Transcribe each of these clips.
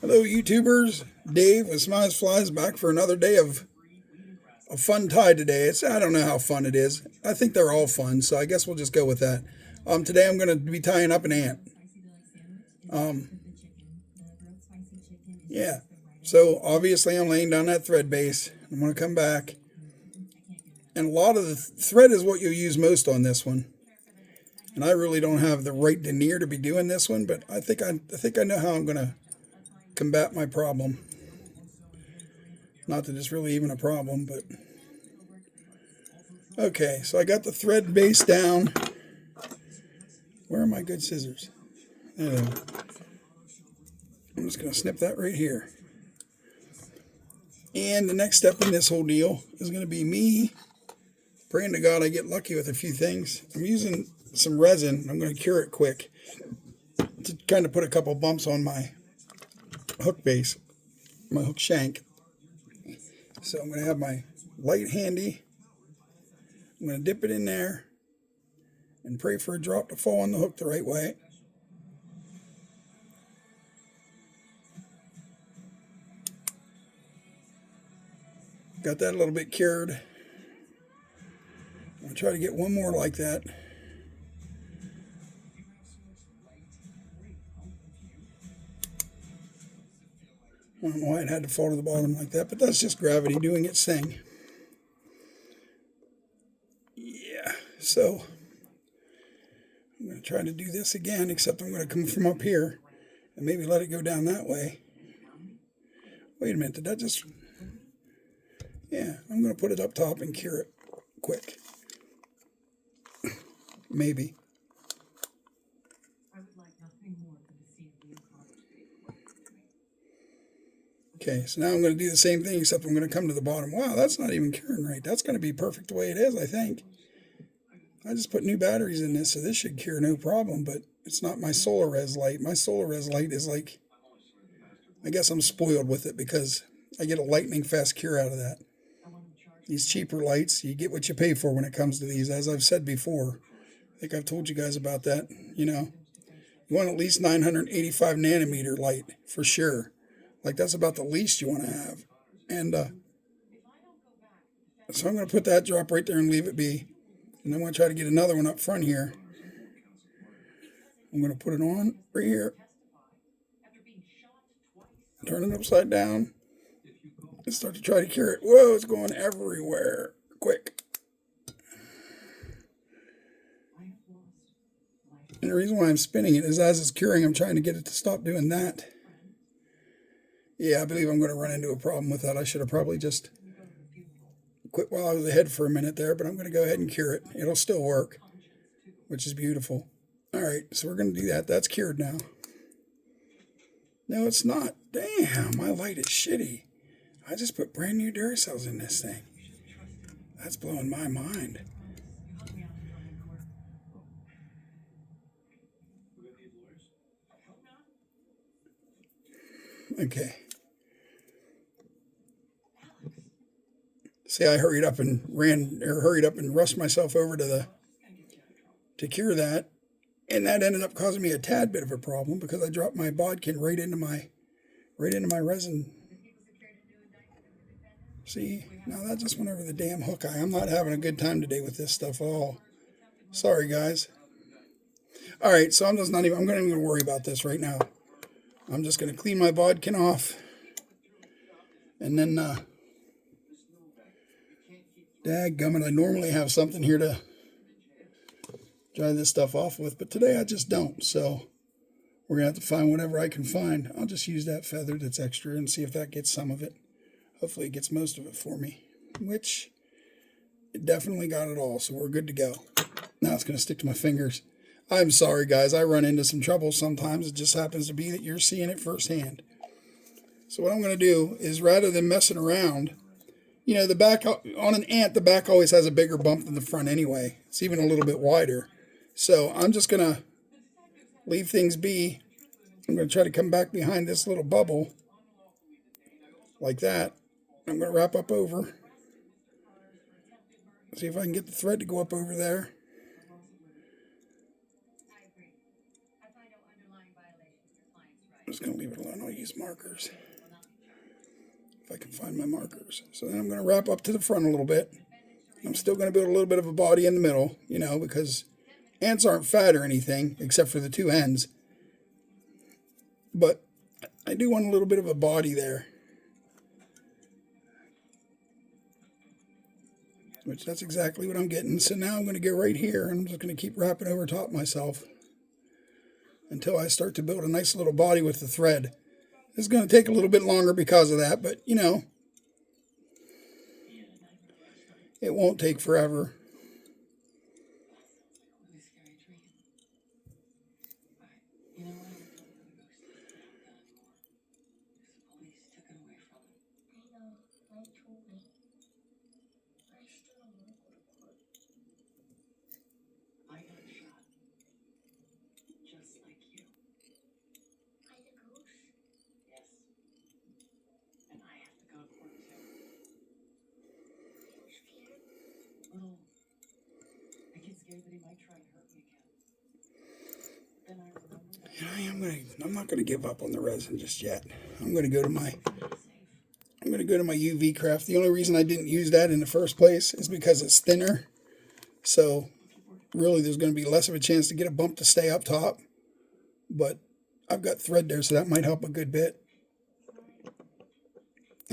Hello, YouTubers. Dave with Smiles Flies back for another day of a fun tie today. I don't know how fun it is. I think they're all fun, so I guess we'll just go with that. Today I'm going to be tying up an ant. Um, yeah. So obviously I'm laying down that thread base. I'm going to come back, and a lot of the thread is what you'll use most on this one. And I really don't have the right denier to be doing this one, but I think I know how I'm going to combat my problem. Not that it's really even a problem, but okay. So I got the thread base down. Where are my good scissors? I'm just going to snip that right here. And the next step in this whole deal is going to be me praying to God I get lucky with a few things. I'm using some resin. I'm going to cure it quick to kind of put a couple bumps on my hook base, my hook shank. So I'm going to have my light handy. I'm going to dip it in there and pray for a drop to fall on the hook the right way. Got that a little bit cured. I'm going to try to get one more like that. I don't know why it had to fall to the bottom like that, but that's just gravity doing its thing. Yeah, so I'm going to try to do this again, except I'm going to come from up here and maybe let it go down that way. Wait a minute, did that just... Yeah, I'm going to put it up top and cure it quick. Maybe. Okay, so now I'm going to do the same thing, except I'm going to come to the bottom. Wow, that's not even curing right. That's going to be perfect the way it is, I think. I just put new batteries in this, so this should cure no problem, but it's not my solar res light. My solar res light is like, I guess I'm spoiled with it because I get a lightning fast cure out of that. These cheaper lights, you get what you pay for when it comes to these, as I've said before. I think I've told you guys about that. You know, you want at least 985 nanometer light for sure. Like, that's about the least you want to have. And so I'm going to put that drop right there and leave it be. And I'm going to try to get another one up front here. I'm going to put it on right here. Turn it upside down. And start to try to cure it. Whoa, it's going everywhere. Quick. And the reason why I'm spinning it is as it's curing, I'm trying to get it to stop doing that. Yeah, I believe I'm going to run into a problem with that. I should have probably just quit while I was ahead for a minute there, but I'm going to go ahead and cure it. It'll still work, which is beautiful. All right, so we're going to do that. That's cured now. No, it's not. Damn, my light is shitty. I just put brand new Duracells in this thing. That's blowing my mind. Okay. See, I hurried up and rushed myself over to cure that, and that ended up causing me a tad bit of a problem because I dropped my bodkin right into my resin. See, now that just went over the damn hook eye. I'm not having a good time today with this stuff at all. Sorry, guys. All right, so I'm not even going to worry about this right now. I'm just going to clean my bodkin off, and then dadgummit, I normally have something here to dry this stuff off with, but today I just don't. So we're going to have to find whatever I can find. I'll just use that feather that's extra and see if that gets some of it. Hopefully it gets most of it for me, which it definitely got it all, so we're good to go. Now it's going to stick to my fingers. I'm sorry, guys. I run into some trouble sometimes. It just happens to be that you're seeing it firsthand. So what I'm going to do is, rather than messing around, you know, the back on an ant, the back always has a bigger bump than the front anyway. It's even a little bit wider. So I'm just going to leave things be. I'm going to try to come back behind this little bubble like that. I'm going to wrap up over. See if I can get the thread to go up over there. I'm just going to leave it alone. I'll use markers if I can find my markers. So then I'm going to wrap up to the front a little bit. I'm still going to build a little bit of a body in the middle, you know, because ants aren't fat or anything except for the two ends. But I do want a little bit of a body there. Which that's exactly what I'm getting. So now I'm going to go right here and I'm just going to keep wrapping over top myself until I start to build a nice little body with the thread. It's going to take a little bit longer because of that, but you know, it won't take forever. I'm not going to give up on the resin just yet. I'm going to go to my UV craft. The only reason I didn't use that in the first place is because it's thinner. So really there's going to be less of a chance to get a bump to stay up top. But I've got thread there, so that might help a good bit.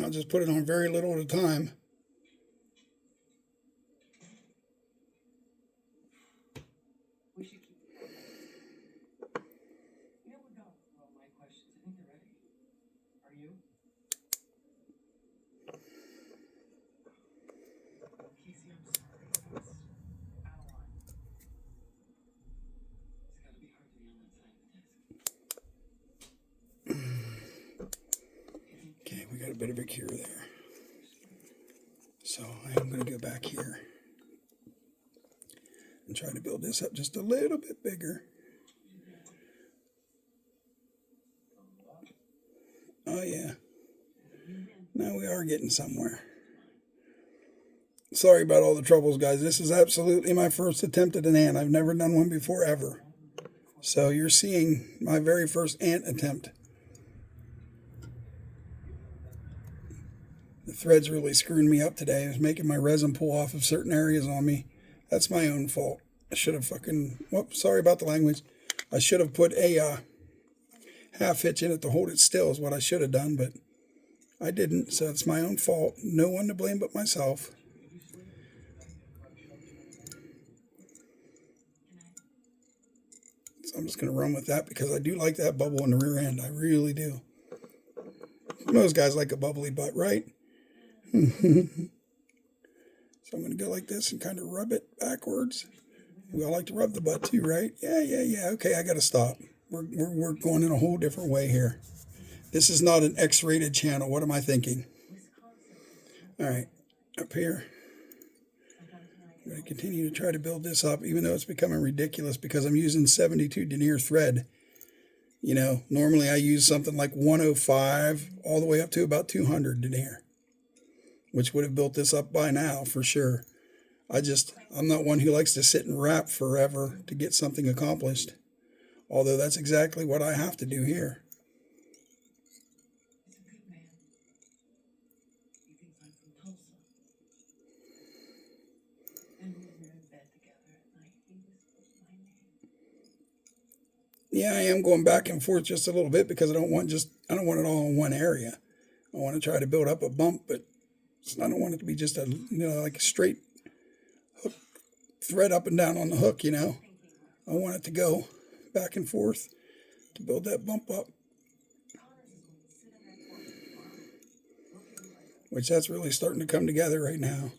I'll just put it on very little at a time. Okay, we got a bit of a cure there. So I am going to go back here and try to build this up just a little bit bigger. Oh yeah. Now we are getting somewhere. Sorry about all the troubles, guys. This is absolutely my first attempt at an ant. I've never done one before, ever. So you're seeing my very first ant attempt. The thread's really screwing me up today. It was making my resin pull off of certain areas on me. That's my own fault. I should have whoops, sorry about the language. I should have put a half hitch in it to hold it still is what I should have done, but I didn't, so it's my own fault. No one to blame but myself. So I'm just going to run with that because I do like that bubble in the rear end. I really do. Most guys like a bubbly butt, right? So I'm going to go like this and kind of rub it backwards. We all like to rub the butt too, right? Yeah. Okay, I got to stop. We're going in a whole different way here. This is not an X-rated channel. What am I thinking? All right, up here. I'm going to continue to try to build this up, even though it's becoming ridiculous because I'm using 72 denier thread. You know, normally I use something like 105 all the way up to about 200 denier, which would have built this up by now for sure. I'm not one who likes to sit and wrap forever to get something accomplished. Although that's exactly what I have to do here. Yeah, I am going back and forth just a little bit because I don't want it all in one area. I want to try to build up a bump, but I don't want it to be just like a straight hook thread up and down on the hook, you know. I want it to go back and forth to build that bump up. Which that's really starting to come together right now.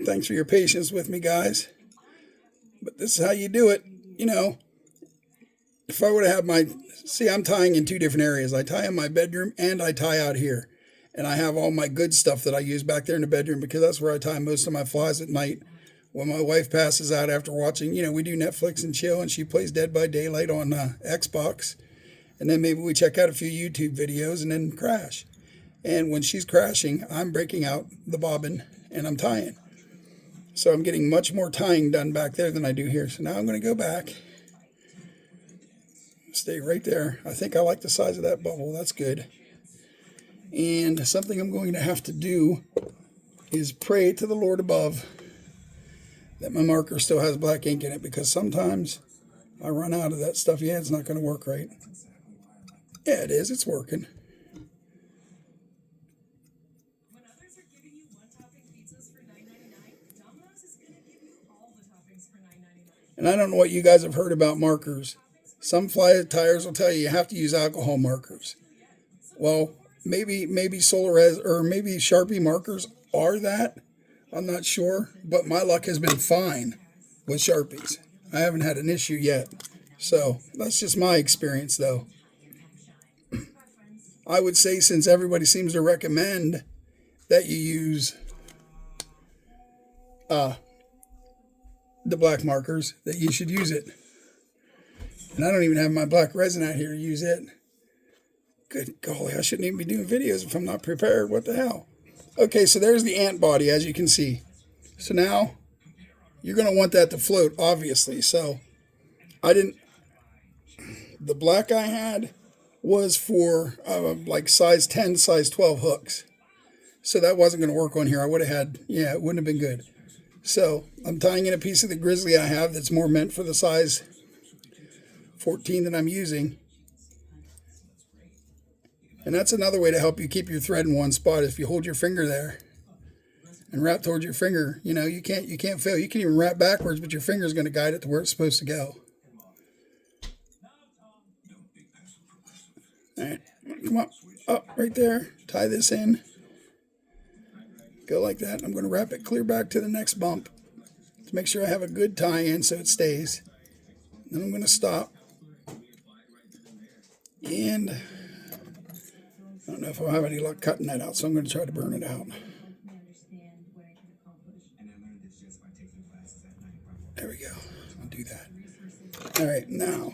Thanks for your patience with me, guys. But this is how you do it. You know, if I were to have I'm tying in two different areas. I tie in my bedroom and I tie out here. And I have all my good stuff that I use back there in the bedroom because that's where I tie most of my flies at night. When my wife passes out after watching, we do Netflix and chill, and she plays Dead by Daylight on Xbox. And then maybe we check out a few YouTube videos and then crash. And when she's crashing, I'm breaking out the bobbin and I'm tying. So I'm getting much more tying done back there than I do here. So now I'm going to go back. Stay right there. I think I like the size of that bubble. That's good. And something I'm going to have to do is pray to the Lord above that my marker still has black ink in it, because sometimes I run out of that stuff. Yeah, it's not going to work right. Yeah, it is. It's working. And I don't know what you guys have heard about markers. Some fly tires will tell you have to use alcohol markers. Well, maybe Solar or maybe Sharpie markers are that. I'm not sure, but my luck has been fine with Sharpies. I haven't had an issue yet. So that's just my experience, though. I would say, since everybody seems to recommend that you use the black markers, that you should use it. And I don't even have my black resin out here to use it. Good golly, I shouldn't even be doing videos if I'm not prepared. What the hell? Okay, so there's the ant body, as you can see. So now you're going to want that to float, obviously. So the black I had was for like size 10, size 12 hooks. So that wasn't going to work on here. I would have had, yeah, it wouldn't have been good. So I'm tying in a piece of the grizzly I have that's more meant for the size 14 that I'm using. And that's another way to help you keep your thread in one spot. If you hold your finger there and wrap towards your finger, you know, you can't fail. You can even wrap backwards, but your finger's going to guide it to where it's supposed to go. All right, come on, up right there. Tie this in. Go like that. I'm going to wrap it clear back to the next bump to make sure I have a good tie-in so it stays. Then I'm going to stop. And I don't know if I'll have any luck cutting that out, so I'm going to try to burn it out. There we go. I'll do that. All right, now.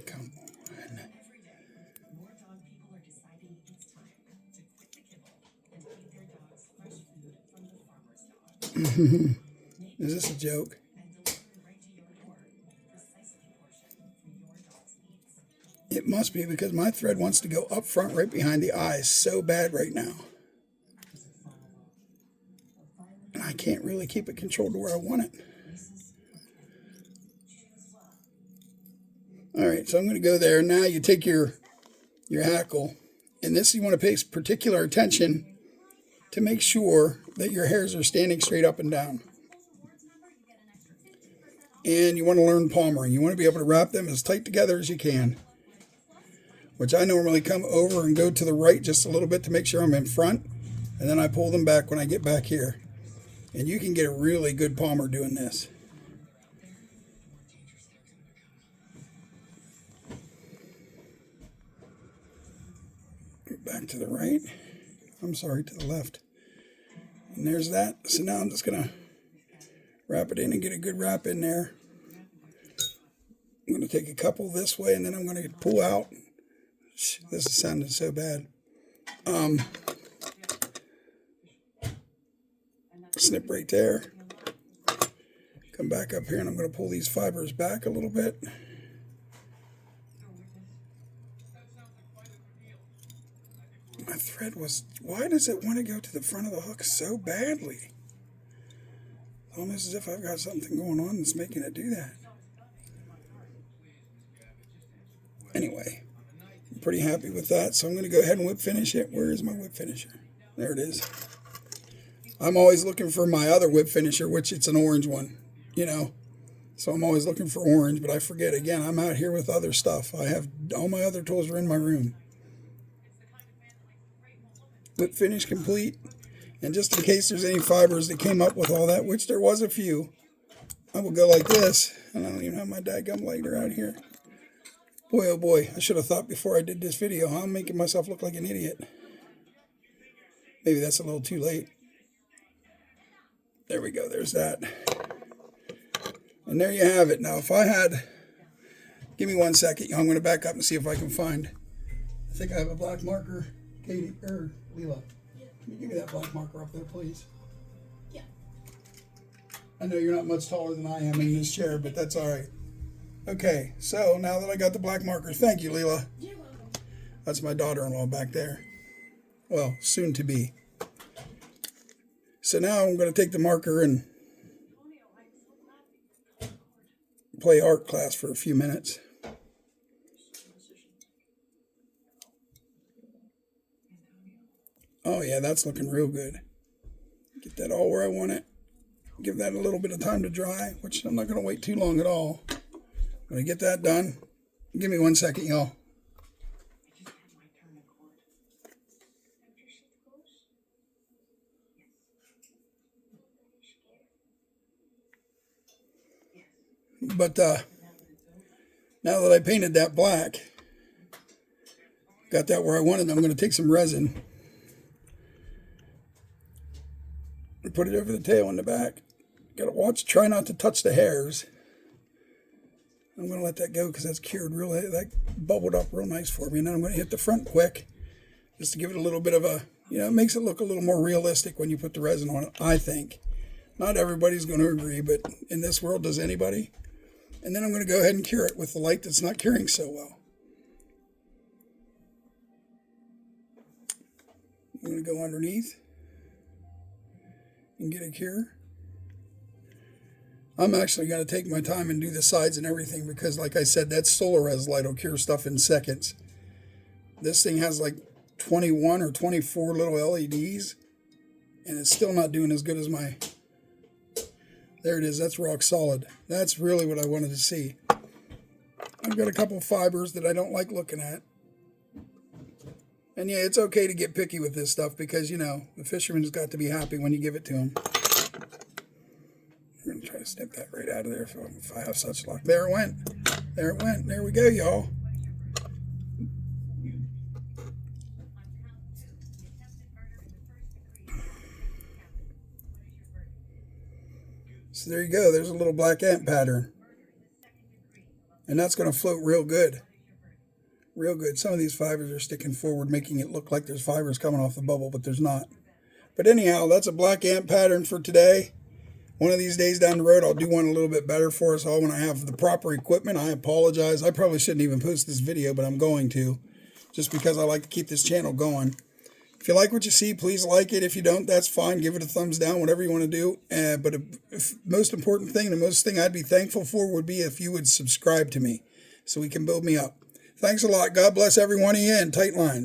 Come on. Is this a joke? It must be, because my thread wants to go up front right behind the eyes so bad right now. And I can't really keep it controlled to where I want it. All right, so I'm going to go there. Now you take your hackle, and this you want to pay particular attention to make sure that your hairs are standing straight up and down. And you want to learn palmering. You want to be able to wrap them as tight together as you can, which I normally come over and go to the right just a little bit to make sure I'm in front, and then I pull them back when I get back here. And you can get a really good palmer doing this. Back to the right. I'm sorry, to the left. And there's that. So now I'm just going to wrap it in and get a good wrap in there. I'm going to take a couple this way, and then I'm going to pull out. This is sounding so bad. Snip right there. Come back up here, and I'm going to pull these fibers back a little bit. My thread was, why does it want to go to the front of the hook so badly? It's almost as if I've got something going on that's making it do that. Anyway, I'm pretty happy with that, so I'm going to go ahead and whip finish it. Where is my whip finisher? There it is. I'm always looking for my other whip finisher, which it's an orange one, you know. So I'm always looking for orange, but I forget. Again, I'm out here with other stuff. I have all my other tools are in my room. Whip finish complete. And just in case there's any fibers that came up with all that, which there was a few, I will go like this. And I don't even have my dadgum lighter out here. Boy, oh boy, I should have thought before I did this video. I'm making myself look like an idiot. Maybe that's a little too late. There we go, there's that. And there you have it. Now, if I had Give me 1 second. I'm going to back up and see if I can find. I think I have a black marker. Katie, or Leela, can you give me that black marker up there, please? Yeah. I know you're not much taller than I am in this chair, but that's all right. Okay, so now that I got the black marker, thank you, Leela. You're welcome. That's my daughter-in-law back there. Well, soon to be. So now I'm going to take the marker and play art class for a few minutes. Oh yeah, that's looking real good. Get that all where I want it. Give that a little bit of time to dry, which I'm not going to wait too long at all. I'm going to get that done. Give me 1 second, y'all. But now that I painted that black, got that where I wanted, I'm going to take some resin and put it over the tail in the back. Got to watch, try not to touch the hairs. I'm going to let that go because that's cured real, that bubbled up real nice for me. And then I'm going to hit the front quick just to give it a little bit of a, it makes it look a little more realistic when you put the resin on it, I think. Not everybody's going to agree, but in this world, does anybody? And then I'm going to go ahead and cure it with the light that's not curing so well. I'm going to go underneath and get a cure. I'm actually going to take my time and do the sides and everything because, like I said, that Solarez light will cure stuff in seconds. This thing has like 21 or 24 little LEDs, and it's still not doing as good as my... There it is. That's rock solid. That's really what I wanted to see. I've got a couple fibers that I don't like looking at. And yeah, it's okay to get picky with this stuff because, the fisherman's got to be happy when you give it to him. I'm going to try to snip that right out of there if I have such luck. There it went. There it went. There we go, y'all. So there you go. There's a little black ant pattern. And that's going to float real good. Real good. Some of these fibers are sticking forward, making it look like there's fibers coming off the bubble, but there's not. But anyhow, that's a black ant pattern for today. One of these days down the road, I'll do one a little bit better for us all when I have the proper equipment. I apologize. I probably shouldn't even post this video, but I'm going to, just because I like to keep this channel going. If you like what you see, please like it. If you don't, that's fine. Give it a thumbs down, whatever you want to do. But the most important thing, the most thing I'd be thankful for would be if you would subscribe to me so we can build me up. Thanks a lot. God bless every one of you, and tight line.